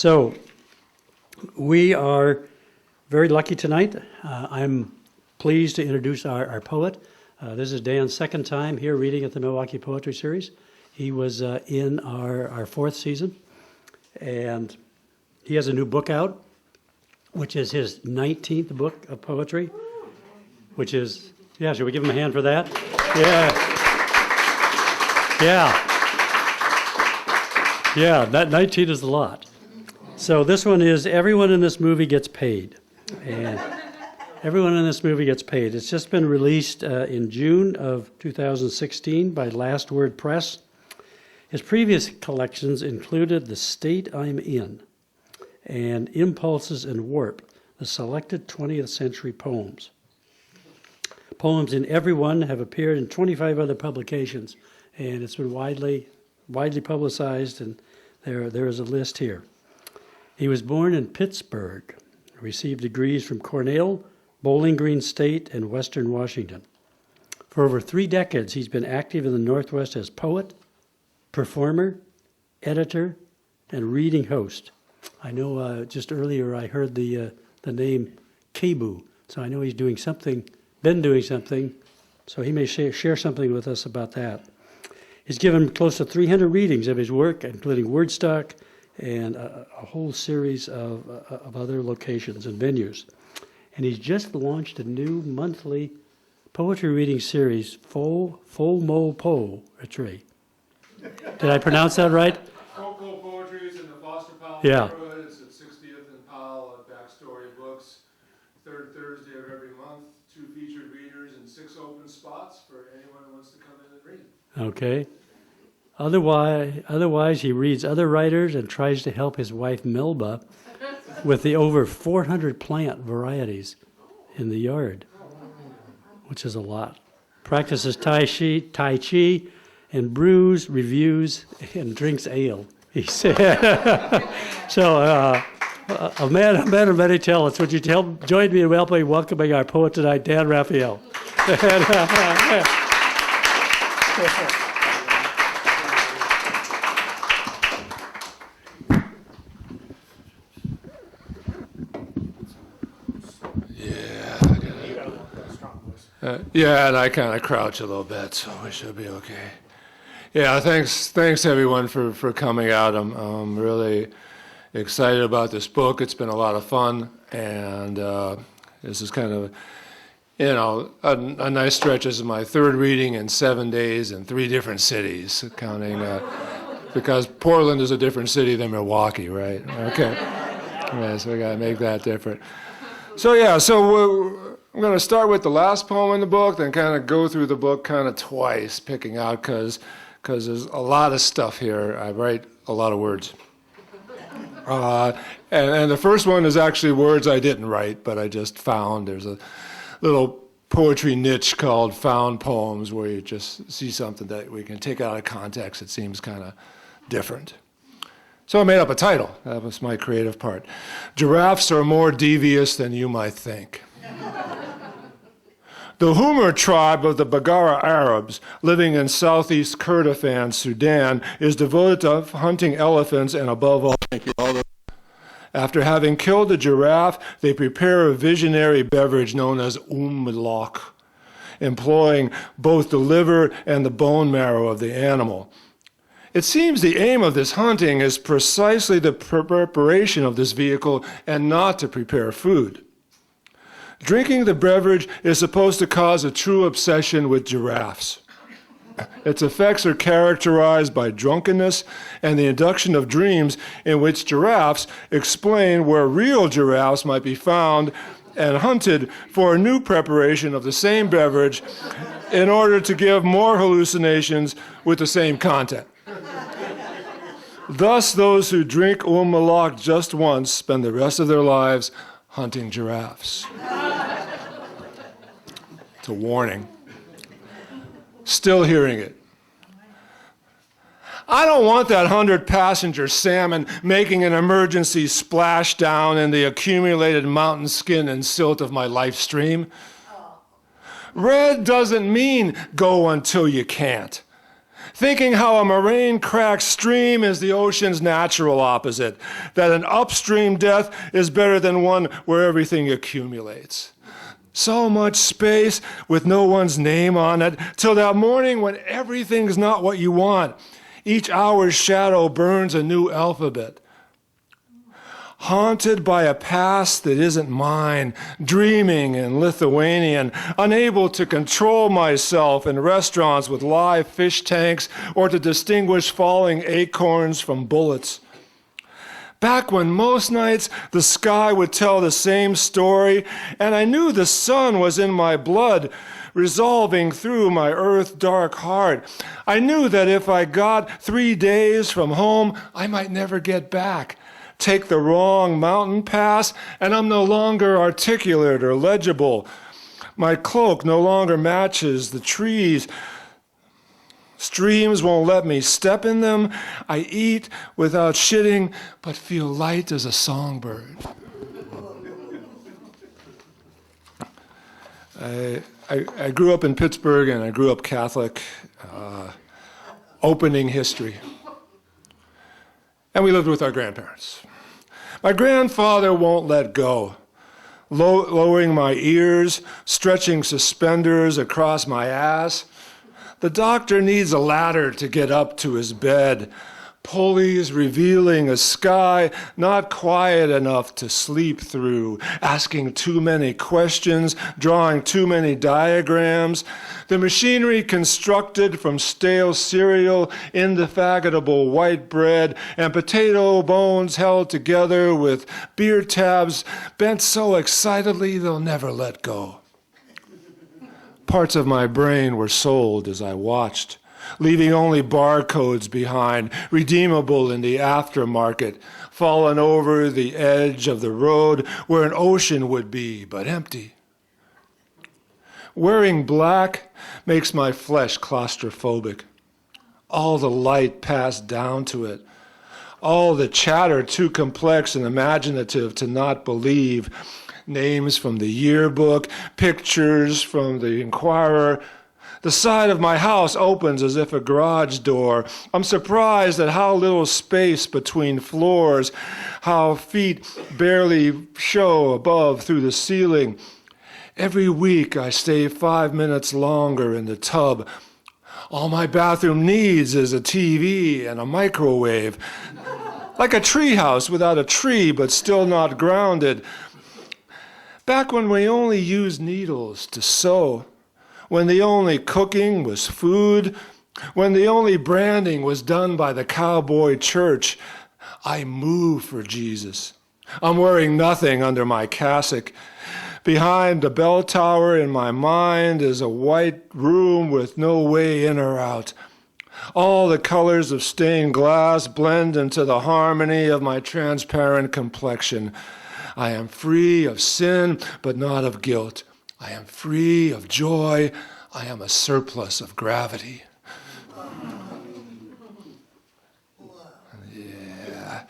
So we are very lucky tonight. I'm pleased to introduce our poet. This is Dan's second time here reading at the Milwaukie Poetry Series. He was in our fourth season, and he has a new book out, which is his 19th book of poetry, which is, yeah, should we give him a hand for that? Yeah, that 19 is a lot. So this one is Everyone in This Movie Gets Paid. And everyone in this movie gets paid. It's just been released in June of 2016 by Last Word Press. His previous collections included The State I'm In and Impulses and Warp, the selected 20th century poems. Poems in Everyone have appeared in 25 other publications, and it's been widely publicized, and there is a list here. He was born in Pittsburgh, received degrees from Cornell, Bowling Green State, and Western Washington. For over 3 decades, he's been active in the Northwest as poet, performer, editor, and reading host. I know just earlier I heard the name Kebu, so I know he's doing something, been doing something, so he may share something with us about that. He's given close to 300 readings of his work, including Wordstock and a whole series of other locations and venues. And he's just launched a new monthly poetry reading series, Mo Poetry. Did I pronounce that right? Mo Poetry is in the Foster Powell Yeah. neighborhood. It's at 60th and Powell at Backstory Books. Third Thursday of every month, 2 featured readers and 6 open spots for anyone who wants to come in and read. Okay. Otherwise, he reads other writers and tries to help his wife Melba with the over 400 plant varieties in the yard, which is a lot. Practices Tai Chi, and brews, reviews, and drinks ale. He said. So, a man of many talents. Would you join me in welcoming our poet tonight, Dan Raphael? Yeah, and I kind of crouch a little bit, so we should be okay. Yeah, thanks everyone for coming out. I'm really excited about this book. It's been a lot of fun, and this is kind of, a nice stretch. This is my 3rd reading in 7 days in 3 different cities, counting, because Portland is a different city than Milwaukee, right? Okay. Yeah, so we got to make that different. So I'm going to start with the last poem in the book, then kind of go through the book kind of twice, picking out, because there's a lot of stuff here. I write a lot of words. And the first one is actually words I didn't write, but I just found. There's a little poetry niche called Found Poems, where you just see something that we can take out of context. It seems kind of different. So I made up a title. That was my creative part. Giraffes are more devious than you might think. The Hummer tribe of the Baggara Arabs, living in southeast Kurdistan, Sudan, is devoted to hunting elephants and, above all, after having killed a giraffe, they prepare a visionary beverage known as Milwaukie, employing both the liver and the bone marrow of the animal. It seems the aim of this hunting is precisely the preparation of this vehicle and not to prepare food. Drinking the beverage is supposed to cause a true obsession with giraffes. Its effects are characterized by drunkenness and the induction of dreams in which giraffes explain where real giraffes might be found and hunted for a new preparation of the same beverage in order to give more hallucinations with the same content. Thus, those who drink Milwaukie just once spend the rest of their lives hunting giraffes. It's a warning. Still hearing it. I don't want that 100-passenger salmon making an emergency splashdown in the accumulated mountain skin and silt of my life stream. Red doesn't mean go until you can't. thinking how a moraine-cracked stream is the ocean's natural opposite, that an upstream death is better than one where everything accumulates. So much space with no one's name on it, till that morning when everything's not what you want. Each hour's shadow burns a new alphabet. Haunted by a past that isn't mine, dreaming in Lithuanian, unable to control myself in restaurants with live fish tanks or to distinguish falling acorns from bullets. Back when most nights the sky would tell the same story, and I knew the sun was in my blood, resolving through my earth-dark heart. I knew that if I got 3 days from home, I might never get back. Take the wrong mountain pass, and I'm no longer articulate or legible. My cloak no longer matches the trees. Streams won't let me step in them. I eat without shitting, but feel light as a songbird. I grew up in Pittsburgh, and I grew up Catholic, opening history. And we lived with our grandparents. My grandfather won't let go, lowering my ears, stretching suspenders across my ass. The doctor needs a ladder to get up to his bed, pulleys revealing a sky not quiet enough to sleep through, asking too many questions, drawing too many diagrams. The machinery constructed from stale cereal, indefatigable white bread, and potato bones held together with beer tabs bent so excitedly they'll never let go. Parts of my brain were sold as I watched, leaving only barcodes behind, redeemable in the aftermarket, fallen over the edge of the road where an ocean would be, but empty. Wearing black makes my flesh claustrophobic. All the light passed down to it. All the chatter too complex and imaginative to not believe. Names from the yearbook, pictures from the Inquirer. The side of my house opens as if a garage door. I'm surprised at how little space between floors, how feet barely show above through the ceiling. Every week I stay 5 minutes longer in the tub. All my bathroom needs is a TV and a microwave. Like a treehouse without a tree, but still not grounded. Back when we only used needles to sew, when the only cooking was food, when the only branding was done by the cowboy church, I move for Jesus. I'm wearing nothing under my cassock. Behind the bell tower in my mind is a white room with no way in or out. All the colors of stained glass blend into the harmony of my transparent complexion. I am free of sin, but not of guilt. I am free of joy. I am a surplus of gravity. Yeah.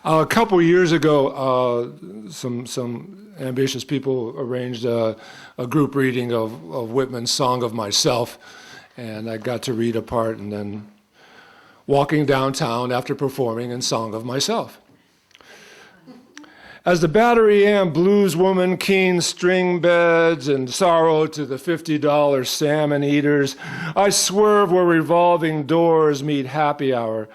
A couple years ago, some ambitious people arranged a group reading of Whitman's Song of Myself, and I got to read a part and then walking downtown after performing in Song of Myself. As the Battery Amp blues woman keens string beds and sorrow to the $50 salmon eaters, I swerve where revolving doors meet happy hour.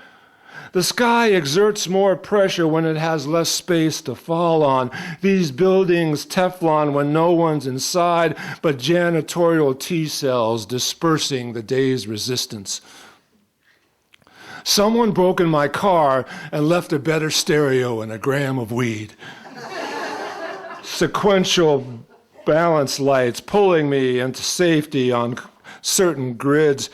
The sky exerts more pressure when it has less space to fall on. These buildings Teflon when no one's inside, but janitorial T-cells dispersing the day's resistance. Someone broke in my car and left a better stereo and a gram of weed. Sequential balance lights pulling me into safety on certain grids,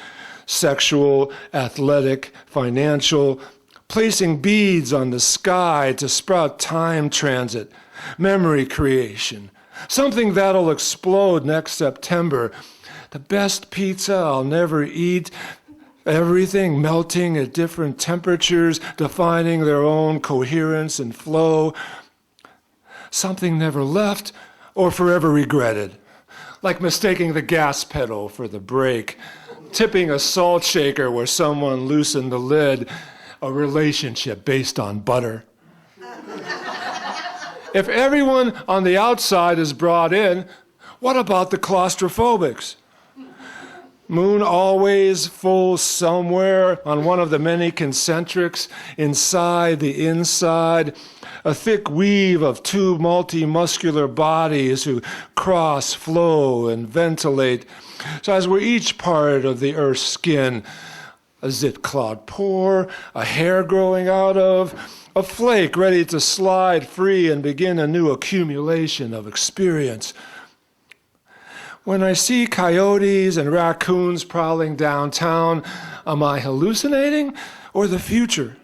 sexual, athletic, financial, placing beads on the sky to sprout time transit, memory creation, something that'll explode next September. The best pizza I'll never eat, everything melting at different temperatures, defining their own coherence and flow. Something never left or forever regretted, like mistaking the gas pedal for the brake. tipping a salt shaker where someone loosened the lid, a relationship based on butter. If everyone on the outside is brought in, what about the claustrophobics? Moon always full somewhere on one of the many concentrics, inside the inside, a thick weave of two multimuscular bodies who cross, flow, and ventilate. So as we're each part of the Earth's skin, a zit cloud pore, a hair growing out of, a flake ready to slide free and begin a new accumulation of experience. When I see coyotes and raccoons prowling downtown, am I hallucinating or the future?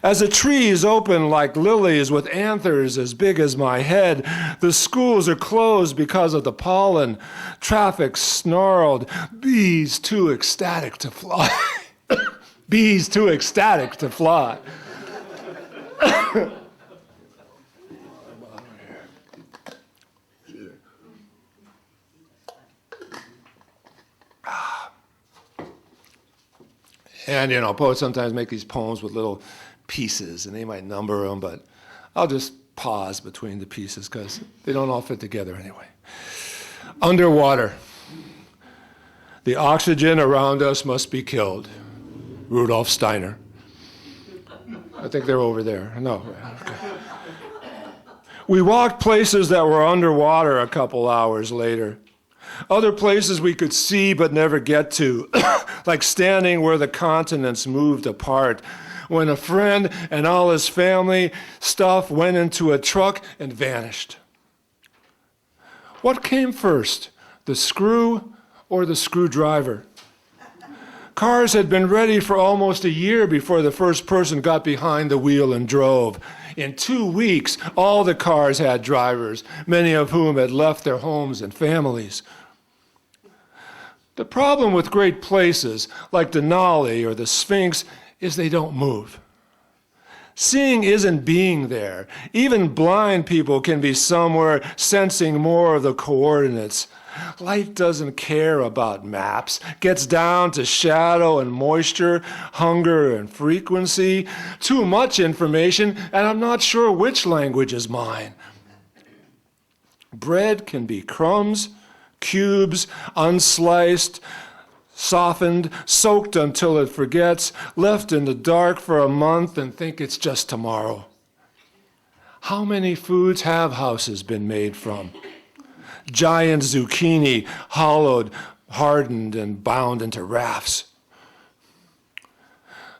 As the trees open like lilies with anthers as big as my head, the schools are closed because of the pollen, traffic snarled, bees too ecstatic to fly. Bees too ecstatic to fly. And, poets sometimes make these poems with little pieces, and they might number them, but I'll just pause between the pieces because they don't all fit together anyway. Underwater. The oxygen around us must be killed. Rudolf Steiner. I think they're over there. No. Okay. We walked places that were underwater a couple hours later. Other places we could see but never get to, like standing where the continents moved apart, when a friend and all his family stuff went into a truck and vanished. What came first, the screw or the screwdriver? Cars had been ready for almost a year before the first person got behind the wheel and drove. In 2 weeks, all the cars had drivers, many of whom had left their homes and families. The problem with great places like Denali or the Sphinx is they don't move. Seeing isn't being there. Even blind people can be somewhere sensing more of the coordinates. Light doesn't care about maps, gets down to shadow and moisture, hunger and frequency. Too much information, and I'm not sure which language is mine. Bread can be crumbs, cubes, unsliced, softened, soaked until it forgets, left in the dark for a month and think it's just tomorrow. How many foods have houses been made from? Giant zucchini, hollowed, hardened, and bound into rafts.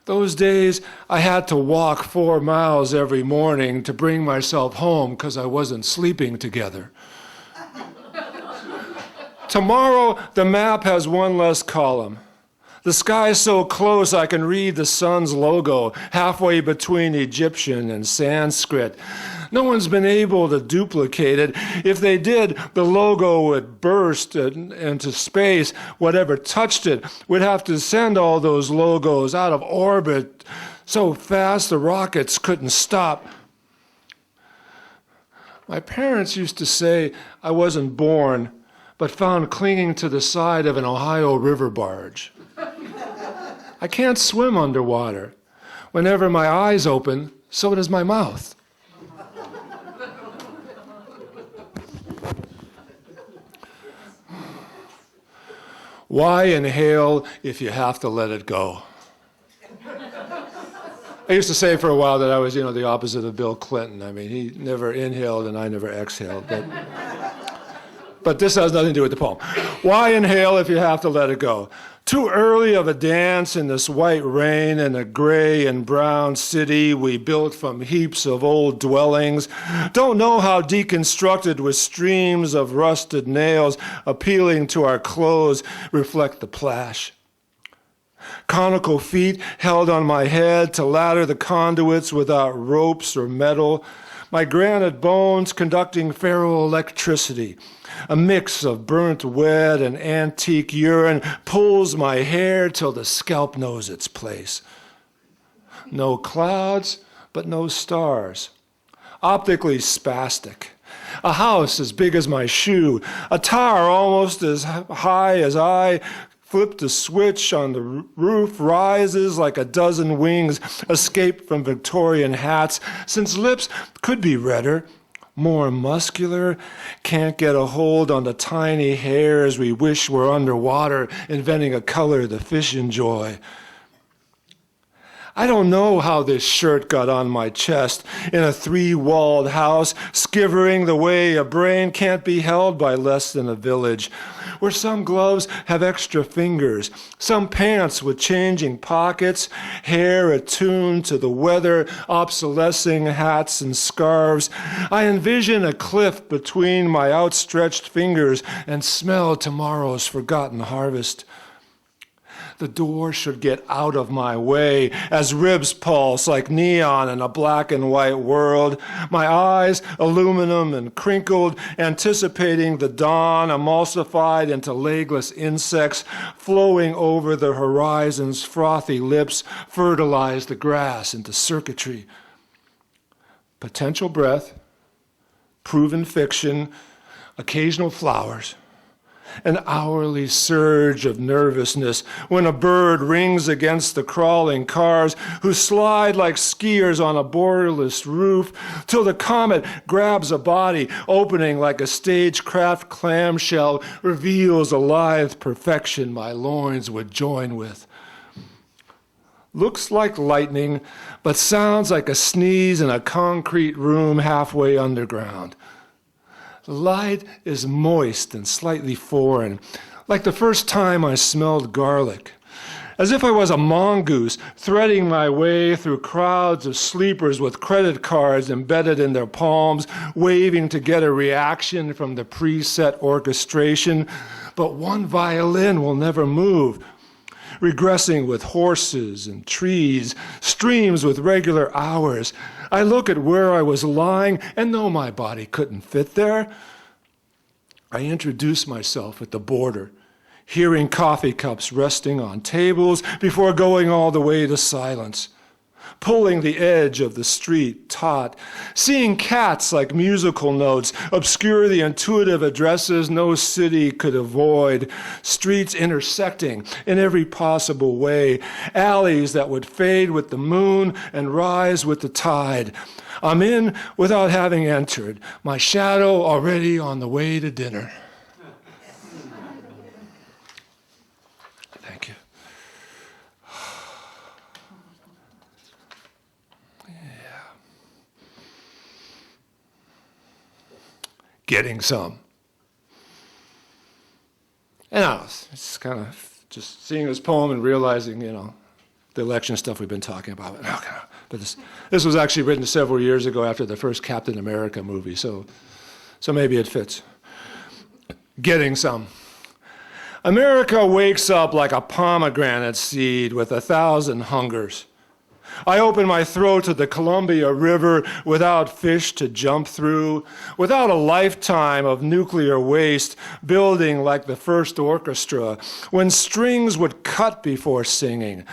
Those days, I had to walk 4 miles every morning to bring myself home because I wasn't sleeping together. Tomorrow, the map has one less column. The sky's so close I can read the sun's logo halfway between Egyptian and Sanskrit. No one's been able to duplicate it. If they did, the logo would burst into space. Whatever touched it would have to send all those logos out of orbit so fast the rockets couldn't stop. My parents used to say I wasn't born, but found clinging to the side of an Ohio river barge. I can't swim underwater. Whenever my eyes open, so does my mouth. Why inhale if you have to let it go? I used to say for a while that I was, the opposite of Bill Clinton. I mean, he never inhaled and I never exhaled. But this has nothing to do with the poem. Why inhale if you have to let it go? Too early of a dance in this white rain in a gray and brown city we built from heaps of old dwellings. Don't know how deconstructed with streams of rusted nails appealing to our clothes reflect the plash. Conical feet held on my head to ladder the conduits without ropes or metal. My granite bones conducting ferroelectricity. A mix of burnt wet and antique urine pulls my hair till the scalp knows its place. No clouds, but no stars. Optically spastic. A house as big as my shoe. A tower almost as high as I, flip the switch on the roof, rises like a dozen wings escaped from Victorian hats, since lips could be redder, more muscular, can't get a hold on the tiny hairs we wish were underwater, inventing a color the fish enjoy. I don't know how this shirt got on my chest in a three-walled house, skivering the way a brain can't be held by less than a village, where some gloves have extra fingers, some pants with changing pockets, hair attuned to the weather, obsolescing hats and scarves. I envision a cliff between my outstretched fingers and smell tomorrow's forgotten harvest. The door should get out of my way as ribs pulse like neon in a black and white world. My eyes, aluminum and crinkled, anticipating the dawn, emulsified into legless insects, flowing over the horizon's frothy lips, fertilize the grass into circuitry. Potential breath, proven fiction, occasional flowers. An hourly surge of nervousness when a bird rings against the crawling cars who slide like skiers on a borderless roof till the comet grabs a body opening like a stagecraft clamshell, reveals a lithe perfection my loins would join with. Looks like lightning, but sounds like a sneeze in a concrete room halfway underground. The light is moist and slightly foreign, like the first time I smelled garlic, as if I was a mongoose threading my way through crowds of sleepers with credit cards embedded in their palms, waving to get a reaction from the preset orchestration, but one violin will never move, regressing with horses and trees, streams with regular hours. I look at where I was lying and know my body couldn't fit there. I introduce myself at the border, hearing coffee cups resting on tables before going all the way to silence, pulling the edge of the street taut, seeing cats like musical notes obscure the intuitive addresses no city could avoid, streets intersecting in every possible way, alleys that would fade with the moon and rise with the tide. I'm in without having entered, my shadow already on the way to dinner. Thank you. Getting some. And I was just kind of just seeing this poem and realizing, the election stuff we've been talking about. But this was actually written several years ago after the first Captain America movie, so maybe it fits. Getting some. America wakes up like a pomegranate seed with 1,000 hungers. I open my throat to the Columbia River without fish to jump through, without a lifetime of nuclear waste building like the first orchestra, when strings would cut before singing,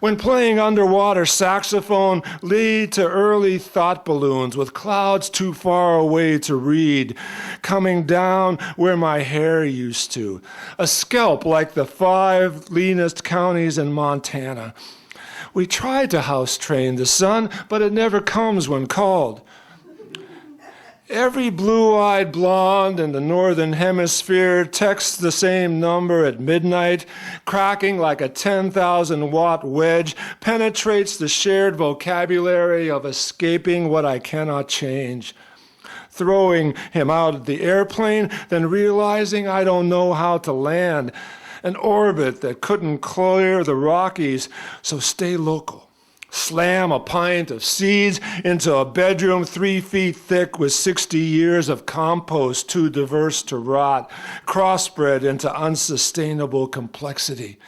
when playing underwater saxophone lead to early thought balloons with clouds too far away to read, coming down where my hair used to, a scalp like the 5 leanest counties in Montana. We tried to house train the sun, but it never comes when called. Every blue-eyed blonde in the northern hemisphere texts the same number at midnight, cracking like a 10,000-watt wedge, penetrates the shared vocabulary of escaping what I cannot change. Throwing him out of the airplane, then realizing I don't know how to land. An orbit that couldn't clear the Rockies, so stay local. Slam a pint of seeds into a bedroom 3 feet thick with 60 years of compost too diverse to rot, crossbred into unsustainable complexity.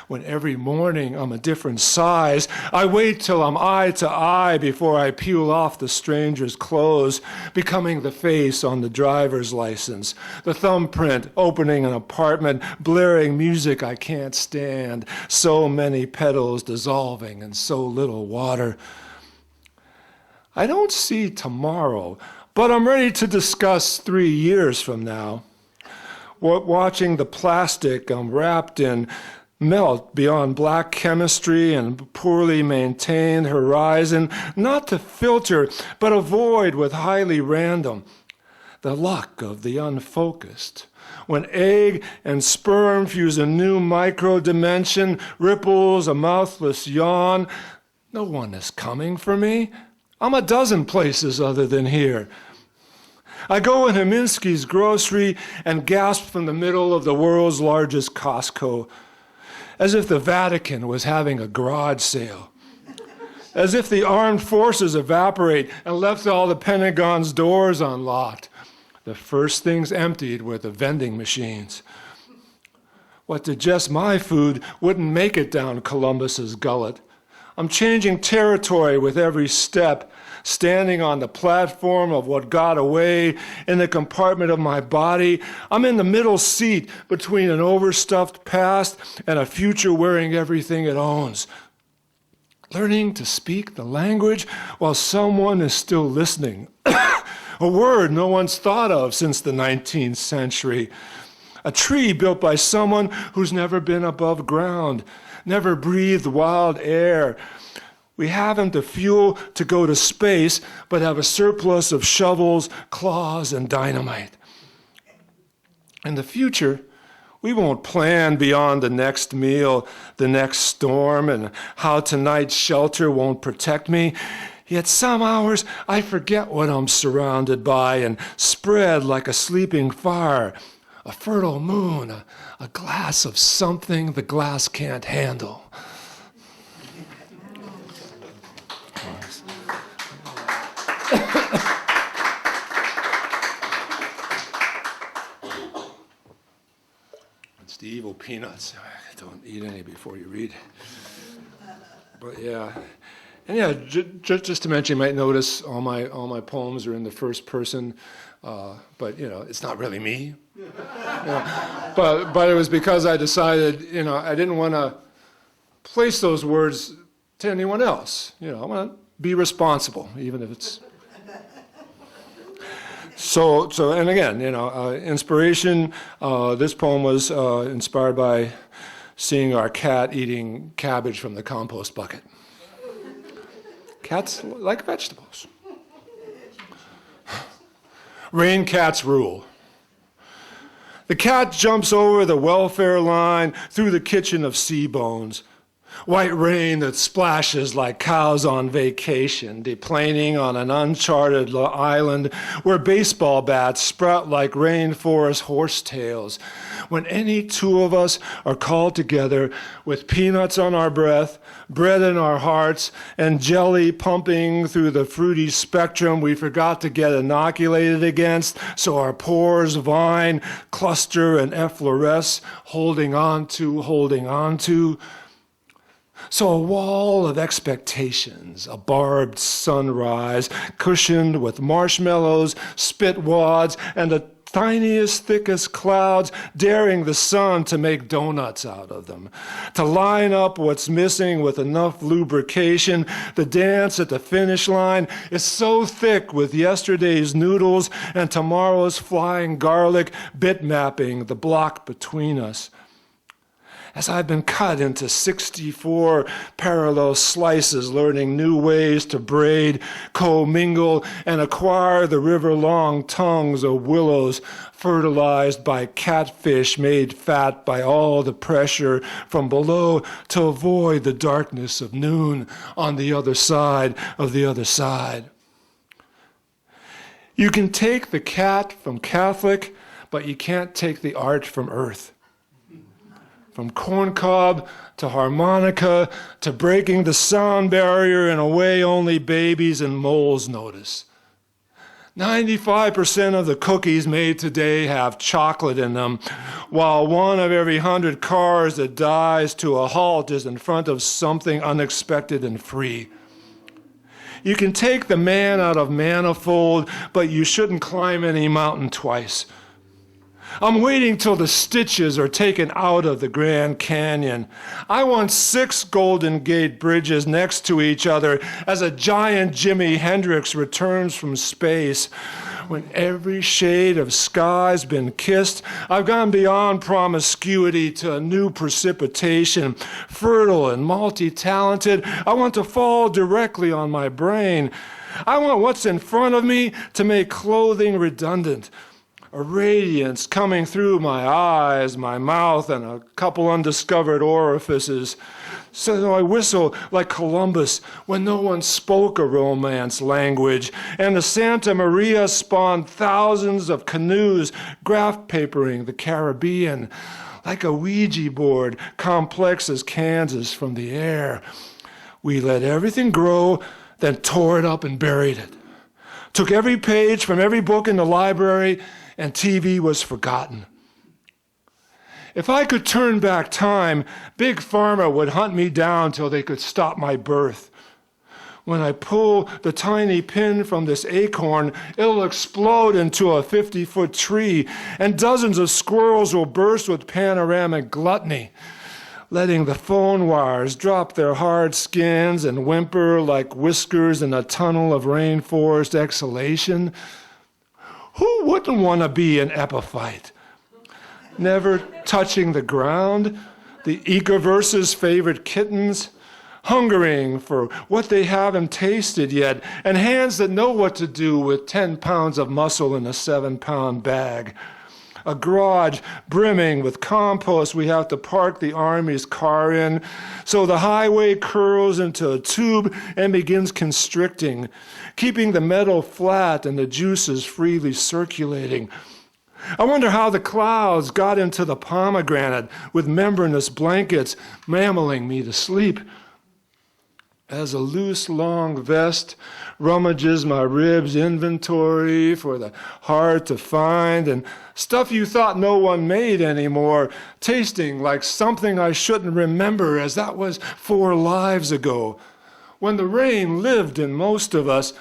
When every morning I'm a different size, I wait till I'm eye to eye before I peel off the stranger's clothes, becoming the face on the driver's license, the thumbprint opening an apartment, blaring music I can't stand, so many petals dissolving in so little water. I don't see tomorrow, but I'm ready to discuss 3 years from now. watching the plastic I'm wrapped in melt beyond black chemistry and poorly maintained horizon, not to filter, but avoid with highly random. The luck of the unfocused. When egg and sperm fuse a new micro-dimension, ripples a mouthless yawn, no one is coming for me. I'm a dozen places other than here. I go in Haminsky's grocery and gasp from the middle of the world's largest Costco, as if the Vatican was having a garage sale, as if the armed forces evaporate and left all the Pentagon's doors unlocked. The first things emptied were the vending machines. What digest my food wouldn't make it down Columbus's gullet. I'm changing territory with every step, standing on the platform of what got away in the compartment of my body. I'm in the middle seat between an overstuffed past and a future wearing everything it owns. Learning to speak the language while someone is still listening. A word no one's thought of since the 19th century. A tree built by someone who's never been above ground, never breathed wild air. We haven't the fuel to go to space, but have a surplus of shovels, claws, and dynamite. In the future, we won't plan beyond the next meal, the next storm, and how tonight's shelter won't protect me. Yet some hours I forget what I'm surrounded by and spread like a sleeping fire, a fertile moon, a glass of something the glass can't handle. It's the evil peanuts. Don't eat any before you read. But yeah. And yeah, just to mention, you might notice all my poems are in the first person, but it's not really me. But it was because I decided, I didn't want to place those words to anyone else. I want to be responsible, even if it's. So and again, inspiration. This poem was inspired by seeing our cat eating cabbage from the compost bucket. Cats like vegetables. Rain cats rule. The cat jumps over the welfare line through the kitchen of sea bones. White rain that splashes like cows on vacation, deplaning on an uncharted island where baseball bats sprout like rainforest horsetails. When any two of us are called together with peanuts on our breath, bread in our hearts, and jelly pumping through the fruity spectrum we forgot to get inoculated against, so our pores vine, cluster, and effloresce, holding on to. So a wall of expectations, a barbed sunrise, cushioned with marshmallows, spit wads, and the tiniest, thickest clouds, daring the sun to make donuts out of them. To line up what's missing with enough lubrication, the dance at the finish line is so thick with yesterday's noodles and tomorrow's flying garlic, bit-mapping the block between us. As I've been cut into 64 parallel slices, learning new ways to braid, commingle, and acquire the river-long tongues of willows, fertilized by catfish made fat by all the pressure from below to avoid the darkness of noon on the other side of the other side. You can take the cat from Catholic, but you can't take the art from earth. From corncob to harmonica to breaking the sound barrier in a way only babies and moles notice. 95% of the cookies made today have chocolate in them, while 1 of every 100 cars that dies to a halt is in front of something unexpected and free. You can take the man out of Manifold, but you shouldn't climb any mountain twice. I'm waiting till the stitches are taken out of the Grand Canyon. I want 6 Golden Gate bridges next to each other as a giant Jimi Hendrix returns from space. when every shade of sky's been kissed. I've gone beyond promiscuity to a new precipitation, fertile and multi-talented. I want to fall directly on my brain. I want what's in front of me to make clothing redundant. A radiance coming through my eyes, my mouth, and a couple undiscovered orifices. So I whistle like Columbus when no one spoke a romance language, and the Santa Maria spawned thousands of canoes graph papering the Caribbean, like a Ouija board, complex as Kansas from the air. We let everything grow, then tore it up and buried it. Took every page from every book in the library, and TV was forgotten. If I could turn back time, Big Pharma would hunt me down till they could stop my birth. When I pull the tiny pin from this acorn, it'll explode into a 50-foot tree, and dozens of squirrels will burst with panoramic gluttony, letting the phone wires drop their hard skins and whimper like whiskers in a tunnel of rainforest exhalation. Who wouldn't want to be an epiphyte? Never touching the ground, the ecoverse's favorite kittens, hungering for what they haven't tasted yet, and hands that know what to do with 10 pounds of muscle in a 7-pound bag. A garage brimming with compost we have to park the Army's car in, so the highway curls into a tube and begins constricting, keeping the metal flat and the juices freely circulating. I wonder how the clouds got into the pomegranate with membranous blankets mammaling me to sleep. As a loose, long vest rummages my ribs inventory for the hard to find and stuff you thought no one made anymore, tasting like something I shouldn't remember as that was 4 lives ago, when the rain lived in most of us,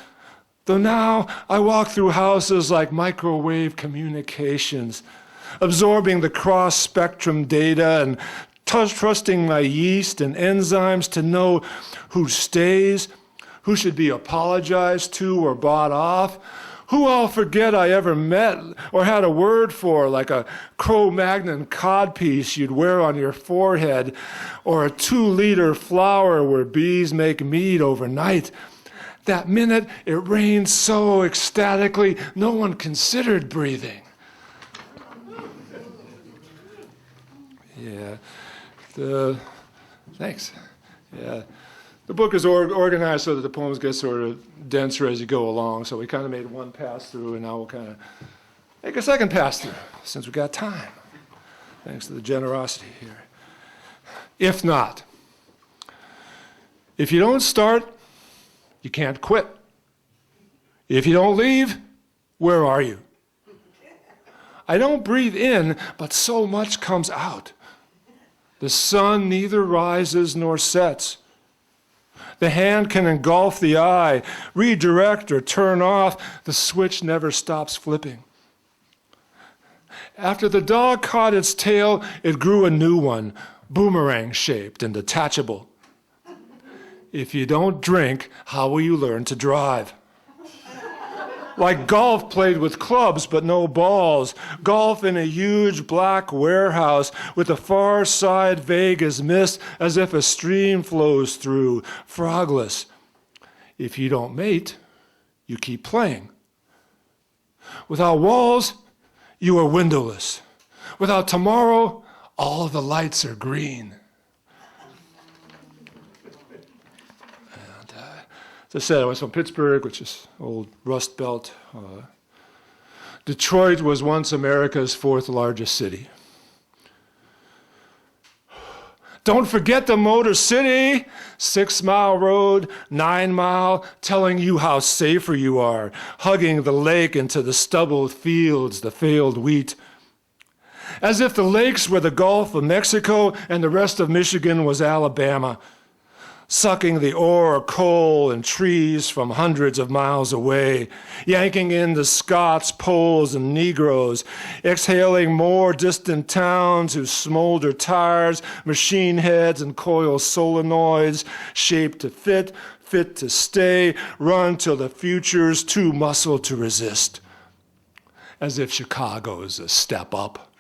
though now I walk through houses like microwave communications, absorbing the cross-spectrum data and trusting my yeast and enzymes to know who stays, who should be apologized to or bought off, who I'll forget I ever met or had a word for, like a Cro-Magnon codpiece you'd wear on your forehead, or a 2-liter flower where bees make mead overnight. That minute it rained so ecstatically, no one considered breathing. Yeah. Thanks. Yeah. The book is organized so that the poems get sort of denser as you go along, so we kind of made one pass through, and now we'll kind of make a second pass through, since we've got time, thanks to the generosity here. If not, if you don't start, you can't quit. If you don't leave, where are you? I don't breathe in, but so much comes out. The sun neither rises nor sets. The hand can engulf the eye, redirect or turn off. The switch never stops flipping. After the dog caught its tail, it grew a new one, boomerang-shaped and detachable. If you don't drink, how will you learn to drive? Like golf played with clubs but no balls. Golf in a huge black warehouse with the far side vague as mist, as if a stream flows through, frogless. If you don't mate, you keep playing. Without walls, you are windowless. Without tomorrow, all of the lights are green. As I said, I was from Pittsburgh, which is old Rust Belt. Detroit was once America's 4th largest city. Don't forget the Motor City, 6-mile road, 9-mile, telling you how safer you are, hugging the lake into the stubbled fields, the failed wheat. As if the lakes were the Gulf of Mexico and the rest of Michigan was Alabama, sucking the ore, coal, and trees from hundreds of miles away, yanking in the Scots, Poles, and Negroes, exhaling more distant towns whose smolder tires, machine heads, and coil solenoids, shaped to fit to stay, run till the future's too muscle to resist. as if Chicago is a step up.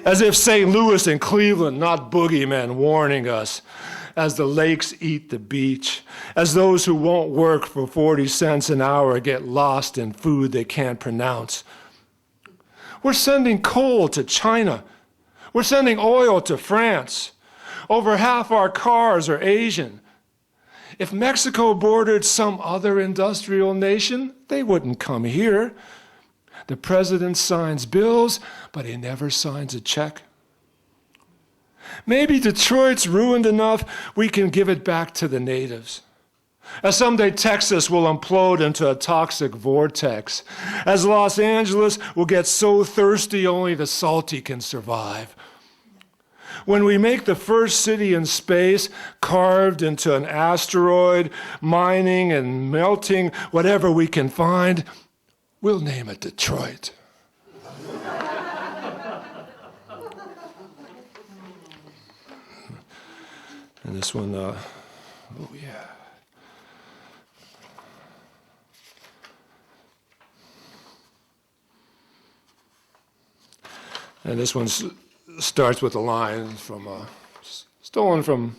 As if St. Louis and Cleveland, not boogeymen, warning us. As the lakes eat the beach. As those who won't work for 40 cents an hour get lost in food they can't pronounce. We're sending coal to China. We're sending oil to France. Over half our cars are Asian. If Mexico bordered some other industrial nation, they wouldn't come here. The president signs bills, but he never signs a check. Maybe Detroit's ruined enough we can give it back to the natives. As someday Texas will implode into a toxic vortex. As Los Angeles will get so thirsty only the salty can survive. When we make the first city in space, carved into an asteroid, mining and melting whatever we can find, we'll name it Detroit. And this one, oh yeah. And this one starts with a line from stolen from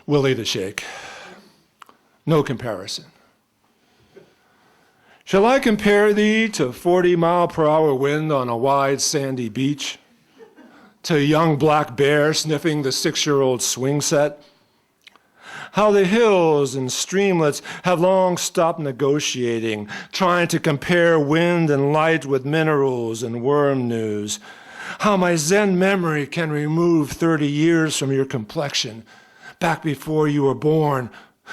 Willie the Shake. No comparison. Shall I compare thee to 40-mile-per-hour wind on a wide sandy beach? To a young black bear sniffing the 6-year-old swing set? How the hills and streamlets have long stopped negotiating, trying to compare wind and light with minerals and worm news. How my Zen memory can remove 30 years from your complexion, back before you were born,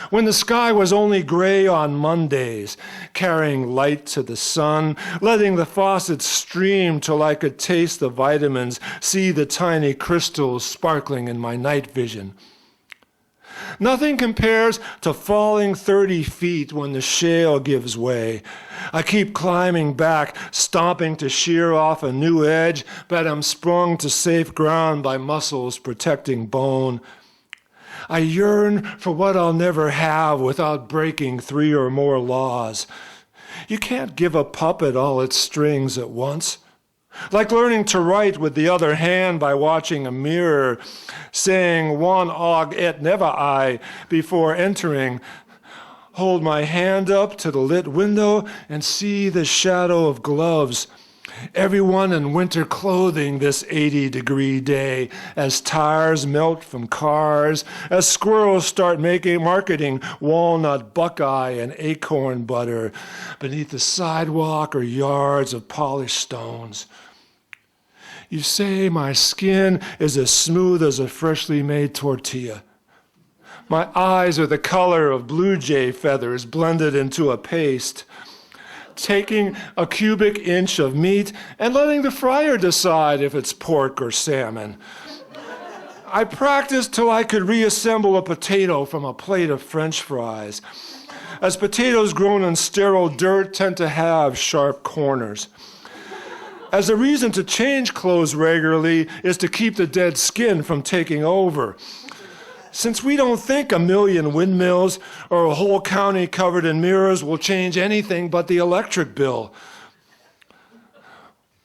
when the sky was only gray on Mondays, carrying light to the sun, letting the faucet stream till I could taste the vitamins, see the tiny crystals sparkling in my night vision. Nothing compares to falling 30 feet when the shale gives way. I keep climbing back, stomping to shear off a new edge, but I'm sprung to safe ground by muscles protecting bone. I yearn for what I'll never have without breaking 3 or more laws. You can't give a puppet all its strings at once. Like learning to write with the other hand by watching a mirror, saying one og et never I before entering. Hold my hand up to the lit window and see the shadow of gloves. Everyone in winter clothing this 80-degree day, as tires melt from cars, as squirrels start marketing walnut, buckeye, and acorn butter beneath the sidewalk or yards of polished stones. You say my skin is as smooth as a freshly made tortilla. My eyes are the color of blue jay feathers blended into a paste. Taking a cubic inch of meat and letting the fryer decide if it's pork or salmon. I practiced till I could reassemble a potato from a plate of French fries, as potatoes grown in sterile dirt tend to have sharp corners. As a reason to change clothes regularly is to keep the dead skin from taking over. Since we don't think 1,000,000 windmills or a whole county covered in mirrors will change anything but the electric bill.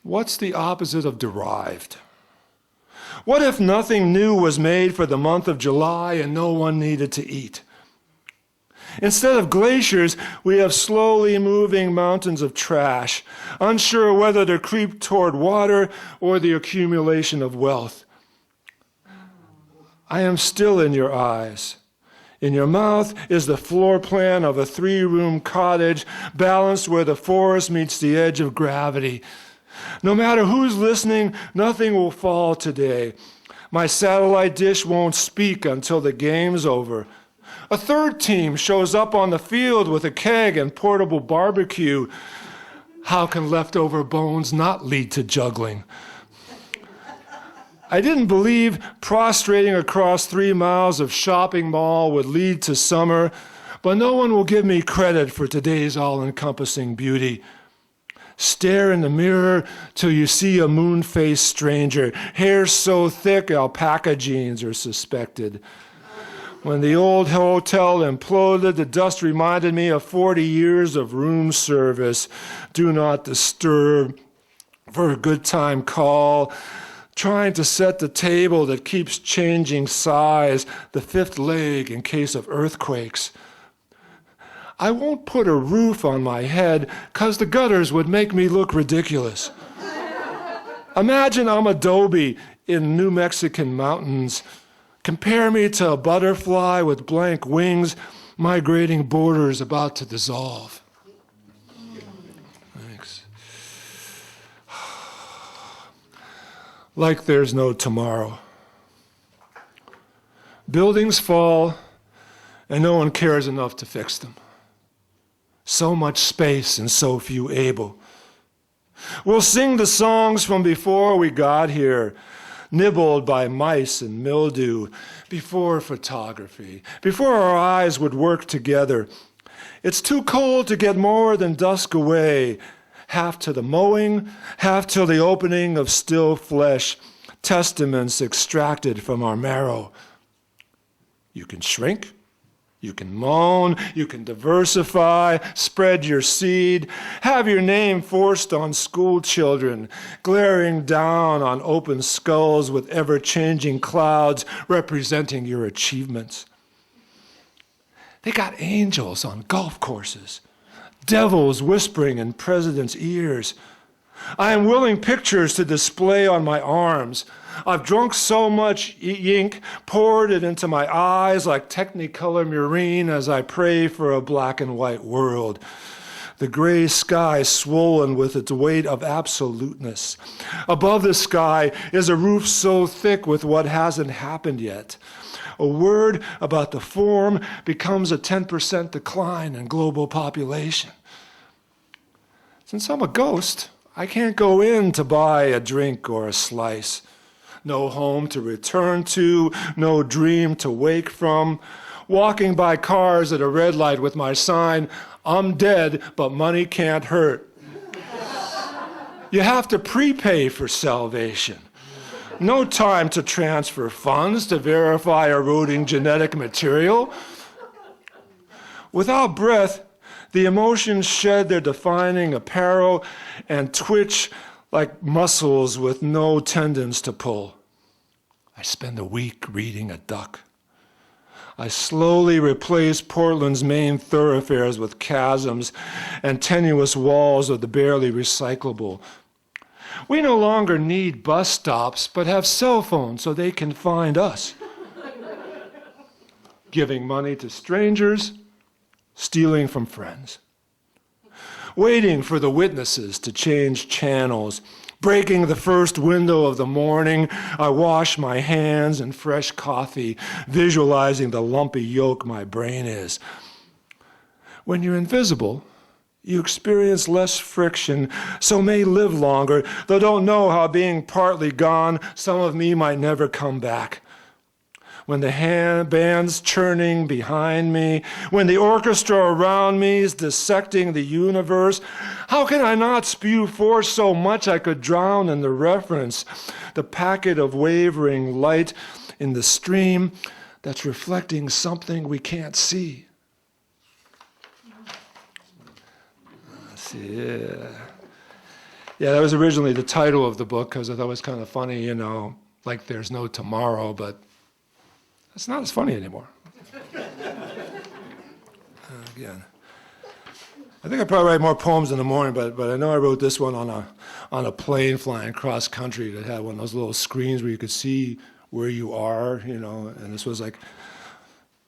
What's the opposite of derived? What if nothing new was made for the month of July and no one needed to eat? Instead of glaciers, we have slowly moving mountains of trash, unsure whether to creep toward water or the accumulation of wealth. I am still in your eyes. In your mouth is the floor plan of a 3-room cottage balanced where the forest meets the edge of gravity. No matter who's listening, nothing will fall today. My satellite dish won't speak until the game's over. A third team shows up on the field with a keg and portable barbecue. How can leftover bones not lead to juggling? I didn't believe prostrating across 3 miles of shopping mall would lead to summer, but no one will give me credit for today's all-encompassing beauty. Stare in the mirror till you see a moon-faced stranger, hair so thick alpaca jeans are suspected. When the old hotel imploded, the dust reminded me of 40 years of room service. Do not disturb, for a good time call. Trying to set the table that keeps changing size, the fifth leg in case of earthquakes. I won't put a roof on my head, 'cause the gutters would make me look ridiculous. Imagine I'm adobe in New Mexican mountains. Compare me to a butterfly with blank wings, migrating borders about to dissolve. Thanks. Like there's no tomorrow. Buildings fall, and no one cares enough to fix them. So much space and so few able. We'll sing the songs from before we got here, nibbled by mice and mildew, before photography, before our eyes would work together. It's too cold to get more than dusk away, half to the mowing, half till the opening of still flesh, testaments extracted from our marrow. You can shrink, you can moan, you can diversify, spread your seed, have your name forced on school children, glaring down on open skulls with ever-changing clouds representing your achievements. They got angels on golf courses, devils whispering in presidents' ears. I am willing pictures to display on my arms. I've drunk so much ink, poured it into my eyes like Technicolor Murine as I pray for a black and white world. The gray sky swollen with its weight of absoluteness. Above the sky is a roof so thick with what hasn't happened yet. A word about the form becomes a 10% decline in global population. Since I'm a ghost, I can't go in to buy a drink or a slice. No home to return to, no dream to wake from. Walking by cars at a red light with my sign, I'm dead, but money can't hurt. You have to prepay for salvation. No time to transfer funds to verify eroding genetic material. Without breath, the emotions shed their defining apparel and twitch like muscles with no tendons to pull. I spend a week reading a duck. I slowly replace Portland's main thoroughfares with chasms and tenuous walls of the barely recyclable. We no longer need bus stops, but have cell phones so they can find us. Giving money to strangers, stealing from friends. Waiting for the witnesses to change channels. Breaking the first window of the morning, I wash my hands in fresh coffee, visualizing the lumpy yolk my brain is. When you're invisible, you experience less friction, so may live longer, though don't know how being partly gone, some of me might never come back. When the band's churning behind me, when the orchestra around me is dissecting the universe, how can I not spew forth so much I could drown in the reference, the packet of wavering light in the stream that's reflecting something we can't see? Let's see, yeah, that was originally the title of the book because I thought it was kind of funny, you know, like there's no tomorrow, but it's not as funny anymore. Again, I think I probably write more poems in the morning, but I know I wrote this one on a plane flying cross country that had one of those little screens where you could see where you are, you know, and this was like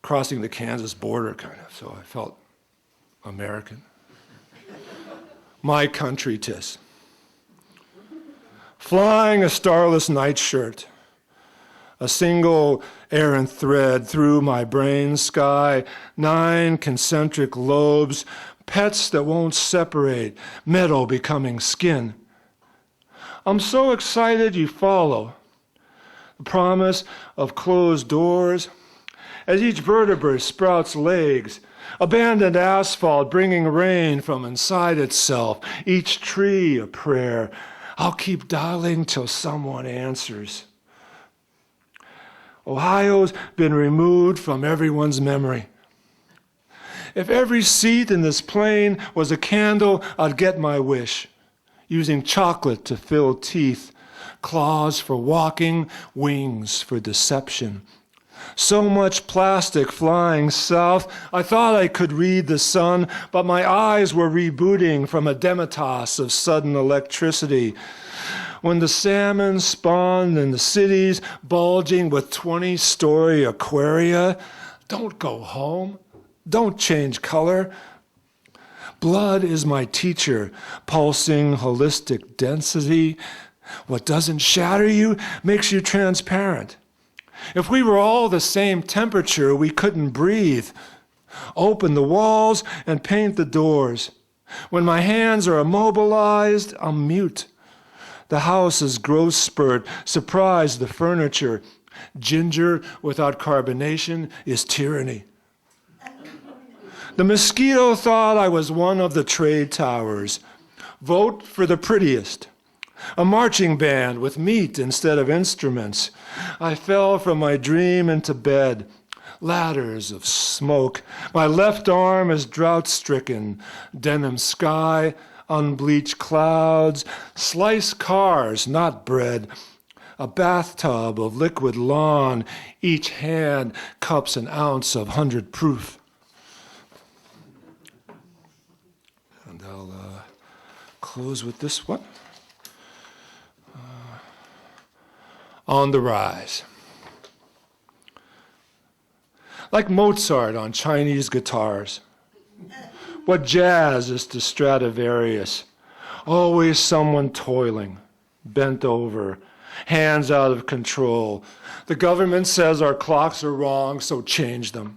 crossing the Kansas border kind of, so I felt American. My country 'tis. Flying a starless nightshirt, a single errant thread through my brain's sky, 9 concentric lobes, pets that won't separate, metal becoming skin. I'm so excited you follow. The promise of closed doors, as each vertebrae sprouts legs, abandoned asphalt bringing rain from inside itself, each tree a prayer. I'll keep dialing till someone answers. Ohio's been removed from everyone's memory. If every seat in this plane was a candle, I'd get my wish, using chocolate to fill teeth, claws for walking, wings for deception. So much plastic flying south, I thought I could read the sun, but my eyes were rebooting from a demitasse of sudden electricity. When the salmon spawned in the cities, bulging with 20-story aquaria, don't go home, don't change color. Blood is my teacher, pulsing holistic density. What doesn't shatter you makes you transparent. If we were all the same temperature, we couldn't breathe. Open the walls and paint the doors. When my hands are immobilized, I'm mute. The house's growth spurt surprised the furniture. Ginger without carbonation is tyranny. The mosquito thought I was one of the trade towers. Vote for the prettiest. A marching band with meat instead of instruments. I fell from my dream into bed. Ladders of smoke. My left arm is drought-stricken. Denim sky, unbleached clouds, sliced cars, not bread. A bathtub of liquid lawn. Each hand cups an ounce of 100 proof. And I'll close with this one. On the rise. Like Mozart on Chinese guitars. What jazz is to Stradivarius? Always someone toiling, bent over, hands out of control. The government says our clocks are wrong, so change them.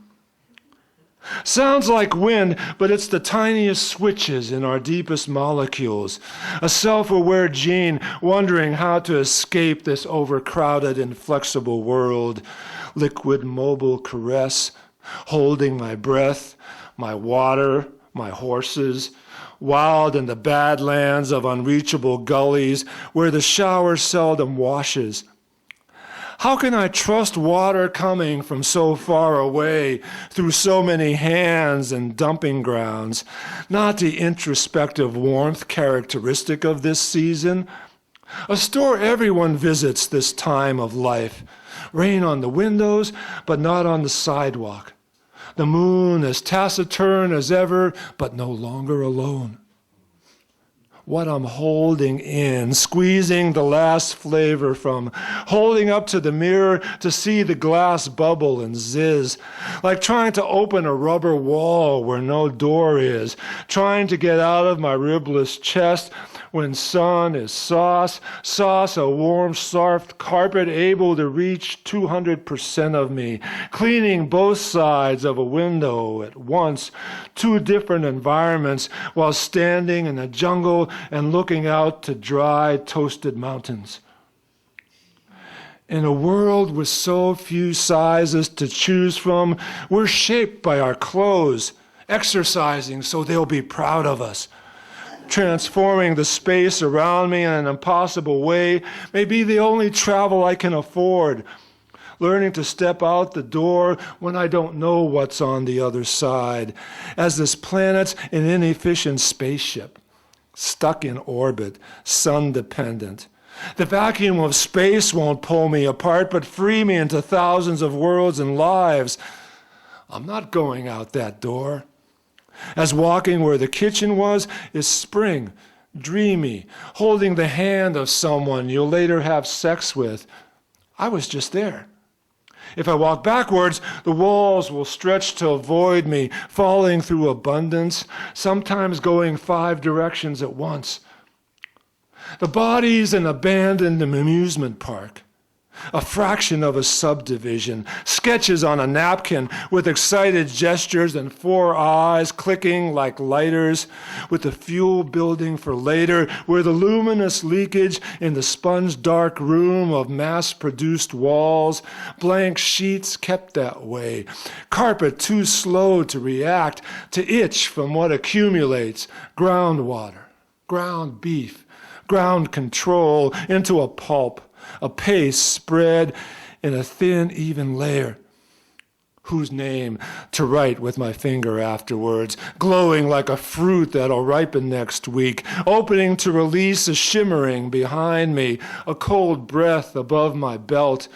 Sounds like wind, but it's the tiniest switches in our deepest molecules. A self-aware gene wondering how to escape this overcrowded, inflexible world. Liquid, mobile caress, holding my breath, my water, my horses, wild in the badlands of unreachable gullies where the shower seldom washes. How can I trust water coming from so far away, through so many hands and dumping grounds? Not the introspective warmth characteristic of this season. A store everyone visits this time of life. Rain on the windows, but not on the sidewalk. The moon as taciturn as ever, but no longer alone. What I'm holding in, squeezing the last flavor from, holding up to the mirror to see the glass bubble and ziz, like trying to open a rubber wall where no door is, trying to get out of my ribless chest when sun is sauce, a warm, soft carpet able to reach 200% of me, cleaning both sides of a window at once, two different environments while standing in a jungle and looking out to dry, toasted mountains. In a world with so few sizes to choose from, we're shaped by our clothes, exercising so they'll be proud of us. Transforming the space around me in an impossible way may be the only travel I can afford. Learning to step out the door when I don't know what's on the other side, as this planet's an inefficient spaceship, stuck in orbit, sun-dependent. The vacuum of space won't pull me apart, but free me into thousands of worlds and lives. I'm not going out that door. As walking where the kitchen was is spring, dreamy, holding the hand of someone you'll later have sex with. I was just there. If I walk backwards, the walls will stretch to avoid me, falling through abundance, sometimes going 5 directions at once. The body's an abandoned amusement park. A fraction of a subdivision, sketches on a napkin with excited gestures and 4 eyes clicking like lighters, with the fuel building for later, where the luminous leakage in the sponge-dark room of mass-produced walls, blank sheets kept that way, carpet too slow to react, to itch from what accumulates, groundwater, ground beef, ground control into a pulp. A paste spread in a thin, even layer. Whose name to write with my finger afterwards, glowing like a fruit that'll ripen next week, opening to release a shimmering behind me, a cold breath above my belt,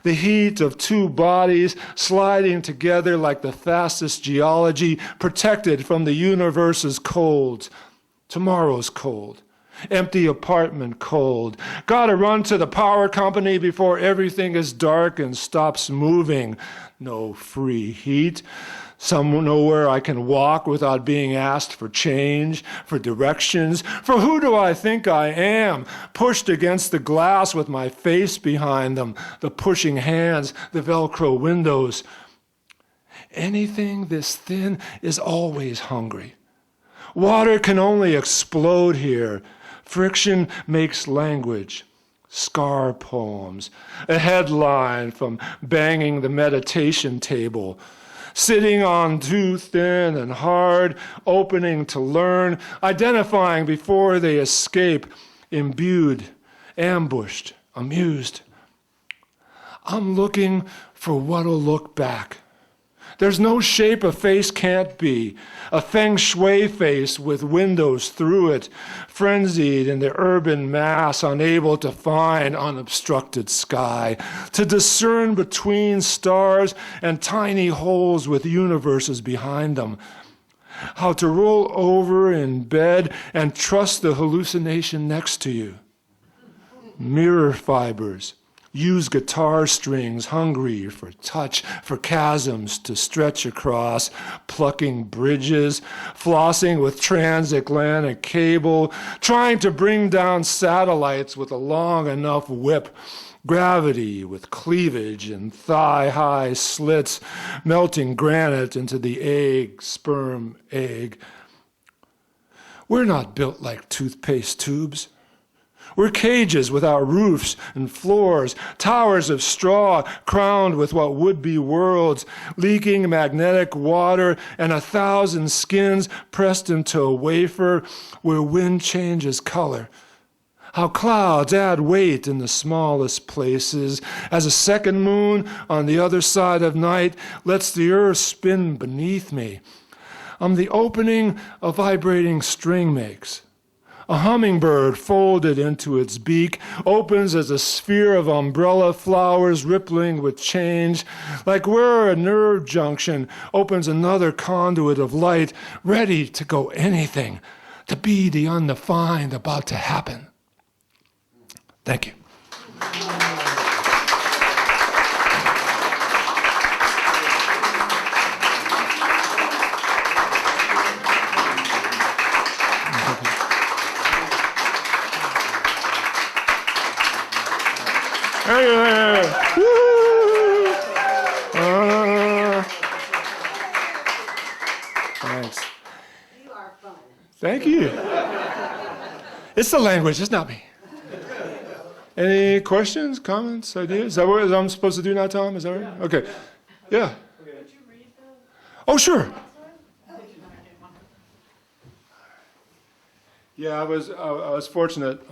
the heat of two bodies sliding together like the fastest geology, protected from the universe's colds. Tomorrow's cold. Empty apartment cold. Gotta run to the power company before everything is dark and stops moving. No free heat. Somewhere I can walk without being asked for change, for directions. For who do I think I am? Pushed against the glass with my face behind them, the pushing hands, the Velcro windows. Anything this thin is always hungry. Water can only explode here. Friction makes language, scar poems, a headline from banging the meditation table, sitting on too thin and hard, opening to learn, identifying before they escape, imbued, ambushed, amused. I'm looking for what'll look back. There's no shape a face can't be, a feng shui face with windows through it, frenzied in the urban mass, unable to find unobstructed sky, to discern between stars and tiny holes with universes behind them. How to roll over in bed and trust the hallucination next to you. Mirror fibers. Use guitar strings hungry for touch, for chasms to stretch across, plucking bridges, flossing with transatlantic cable, trying to bring down satellites with a long enough whip, gravity with cleavage and thigh-high slits, melting granite into the egg, sperm, egg. We're not built like toothpaste tubes. We're cages without roofs and floors, towers of straw crowned with what would be worlds, leaking magnetic water and 1,000 skins pressed into a wafer where wind changes color. How clouds add weight in the smallest places as a second moon on the other side of night lets the earth spin beneath me. I'm the opening a vibrating string makes. A hummingbird folded into its beak opens as a sphere of umbrella flowers rippling with change, like where a nerve junction opens another conduit of light, ready to go anything, to be the undefined about to happen. Thank you. Thanks. You are fun. Thank you. It's the language, it's not me. Any questions, comments, ideas? Is that what I'm supposed to do now, Tom? Is that right? Okay. Yeah. Could you read the Oh, sure. next one? Yeah, I was fortunate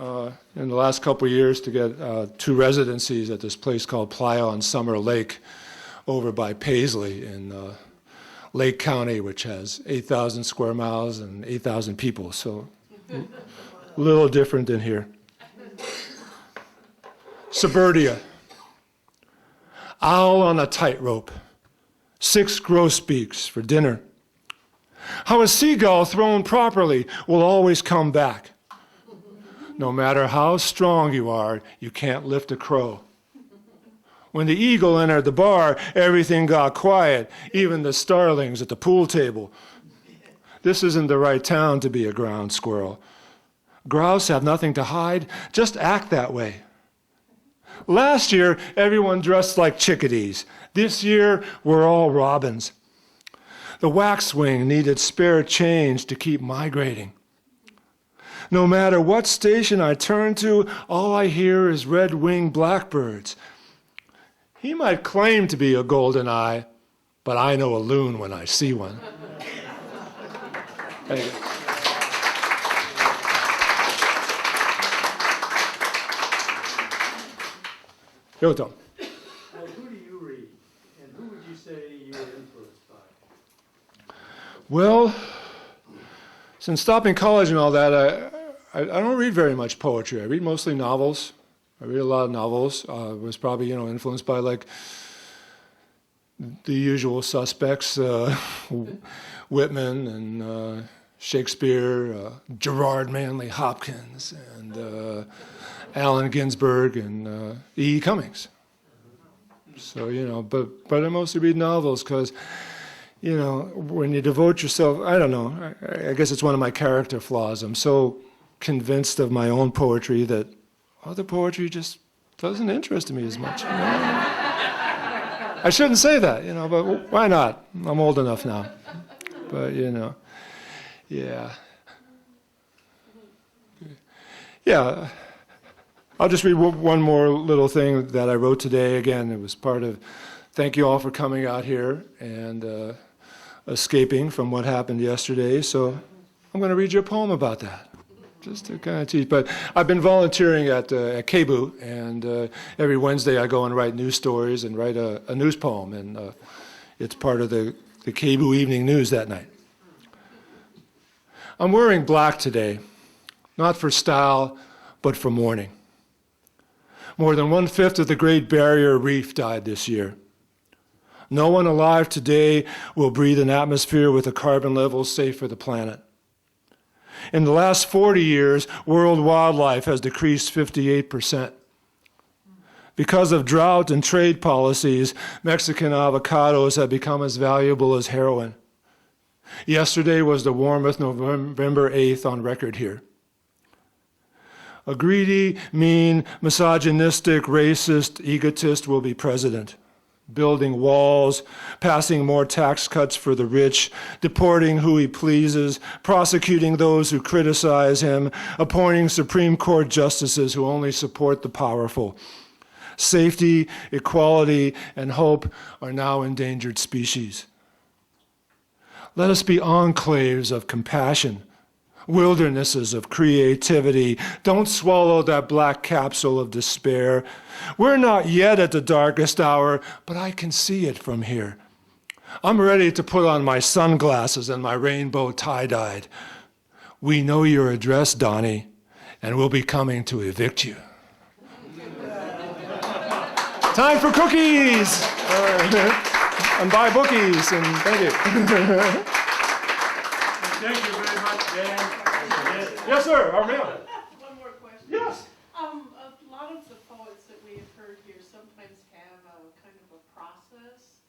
in the last couple of years to get 2 residencies at this place called Playa on Summer Lake over by Paisley in Lake County, which has 8,000 square miles and 8,000 people, so a little different than here. Suburbia. Owl on a tightrope. 6 grosbeaks for dinner. How a seagull thrown properly will always come back. No matter how strong you are, you can't lift a crow. When the eagle entered the bar, everything got quiet, even the starlings at the pool table. This isn't the right town to be a ground squirrel. Grouse have nothing to hide, just act that way. Last year, everyone dressed like chickadees. This year, we're all robins. The waxwing needed spare change to keep migrating. No matter what station I turn to, all I hear is red-winged blackbirds. He might claim to be a golden eye, but I know a loon when I see one. Thank you. Yo, Tom. Well, since stopping college and all that, I don't read very much poetry. I read mostly novels. I read a lot of novels. Was probably, influenced by like the usual suspects, Whitman and Shakespeare, Gerard Manley Hopkins, and Allen Ginsberg and E. Cummings. So, but I mostly read novels because, when you devote yourself, I don't know, I guess it's one of my character flaws. I'm so convinced of my own poetry that other poetry just doesn't interest me as much. I shouldn't say that, but why not? I'm old enough now. But, yeah. Yeah. I'll just read one more little thing that I wrote today. Again, it was part of, thank you all for coming out here and escaping from what happened yesterday. So I'm going to read you a poem about that, just to kind of teach. But I've been volunteering at KBOO, and every Wednesday I go and write news stories and write a news poem, and it's part of the KBOO evening news that night. I'm wearing black today, not for style, but for mourning. More than 1/5 of the Great Barrier Reef died this year. No one alive today will breathe an atmosphere with a carbon level safe for the planet. In the last 40 years, world wildlife has decreased 58%. Because of drought and trade policies, Mexican avocados have become as valuable as heroin. Yesterday was the warmest November 8th on record here. A greedy, mean, misogynistic, racist, egotist will be president, building walls, passing more tax cuts for the rich, deporting who he pleases, prosecuting those who criticize him, appointing Supreme Court justices who only support the powerful. Safety, equality, and hope are now endangered species. Let us be enclaves of compassion, wildernesses of creativity. Don't swallow that black capsule of despair. We're not yet at the darkest hour, but I can see it from here. I'm ready to put on my sunglasses and my rainbow tie-dyed. We know your address, Donnie, and we'll be coming to evict you. Time for cookies! And buy bookies, and thank you. Thank you very much, Dan. Yes, sir. Our mail. One more question. Yes. A lot of the poets that we have heard here sometimes have a kind of a process,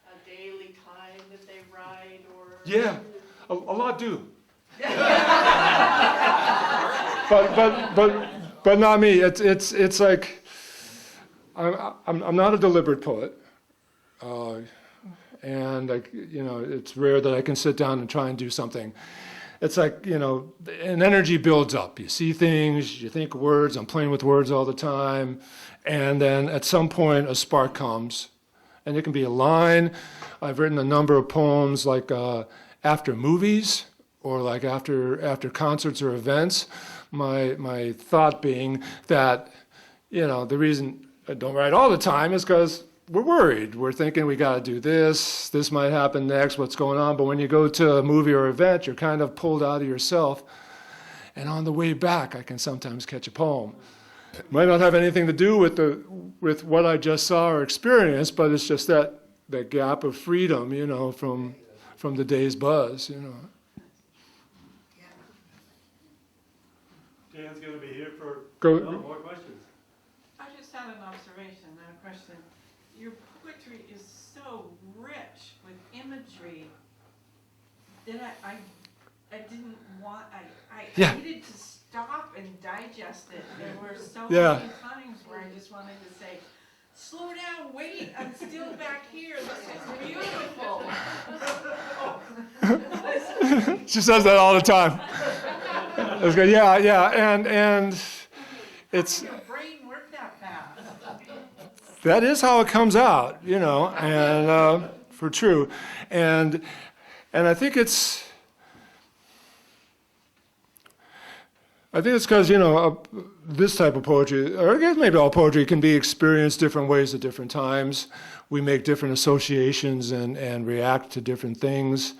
a daily time that they write, or Yeah, a lot do. but not me. It's like I'm not a deliberate poet, and it's rare that I can sit down and try and do something. It's like, an energy builds up. You see things, you think words, I'm playing with words all the time, and then at some point a spark comes, and it can be a line. I've written a number of poems like after movies, or like after concerts or events. My thought being that, the reason I don't write all the time is because we're worried. We're thinking we got to do this. This might happen next. What's going on? But when you go to a movie or event, you're kind of pulled out of yourself. And on the way back, I can sometimes catch a poem. It might not have anything to do with what I just saw or experienced, but it's just that gap of freedom, from the day's buzz, Dan's going to be here for more questions. I just had an observation, not a question. Your poetry is so rich with imagery that I didn't want, I needed to stop and digest it. There were so many times where I just wanted to say, slow down, wait, I'm still back here, this is beautiful. She says that all the time. It's good. Yeah, and it's... Your brain worked that fast. That is how it comes out, and for true. And I think it's because, this type of poetry, or I guess maybe all poetry, can be experienced different ways at different times. We make different associations and react to different things.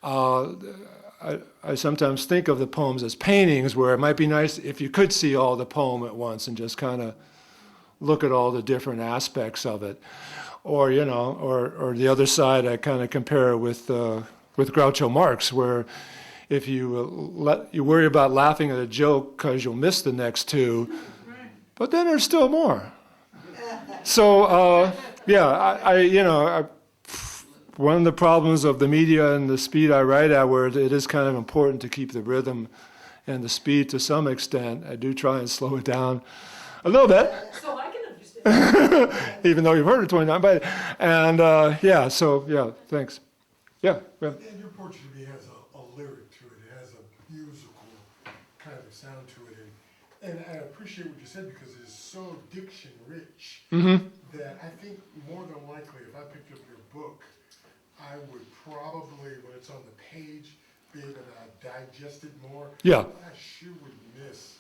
I sometimes think of the poems as paintings, where it might be nice if you could see all the poem at once and just kind of look at all the different aspects of it. Or, you know, or the other side, I kind of compare it with Groucho Marx, where if you you worry about laughing at a joke because you'll miss the next two, but then there's still more. So, yeah, one of the problems of the media and the speed I write at, where it is kind of important to keep the rhythm and the speed to some extent, I do try and slow it down a little bit. So I can understand. Even though you've heard it 29, but, and thanks. Yeah. And your poetry to me has a lyric to it. It has a musical kind of sound to it. And I appreciate what you said, because it's so diction rich that I think more than likely, if I picked up your book, I would probably, when it's on the page, be able to digest it more. Yeah. I sure would miss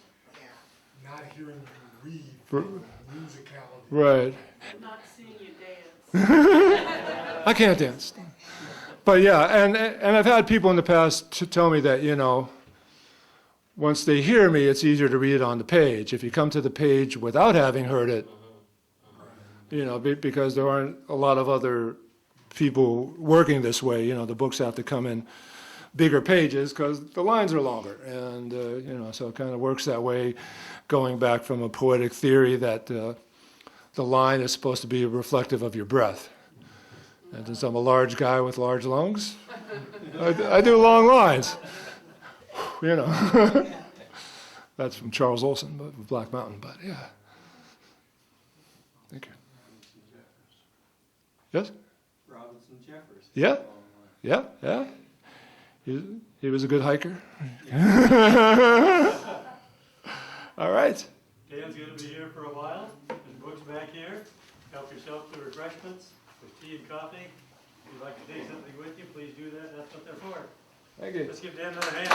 not hearing you read through the musicality. Right. Not seeing you dance. I can't dance. But yeah, and I've had people in the past to tell me that, you know, once they hear me, it's easier to read it on the page. If you come to the page without having heard it, you know, because there aren't a lot of other people working this way, you know, the books have to come in bigger pages because the lines are longer. And, you know, so it kind of works that way, going back from a poetic theory that the line is supposed to be reflective of your breath. And since I'm a large guy with large lungs, I do long lines. You know. That's from Charles Olson, but with Black Mountain, but yeah. Thank you. Yes? Robinson Jefferson. Yeah. He was a good hiker. All right. Dan's going to be here for a while. There's books back here. Help yourself to refreshments with tea and coffee. If you'd like to take something with you, please do that. That's what they're for. Thank you. Let's give Dan another hand.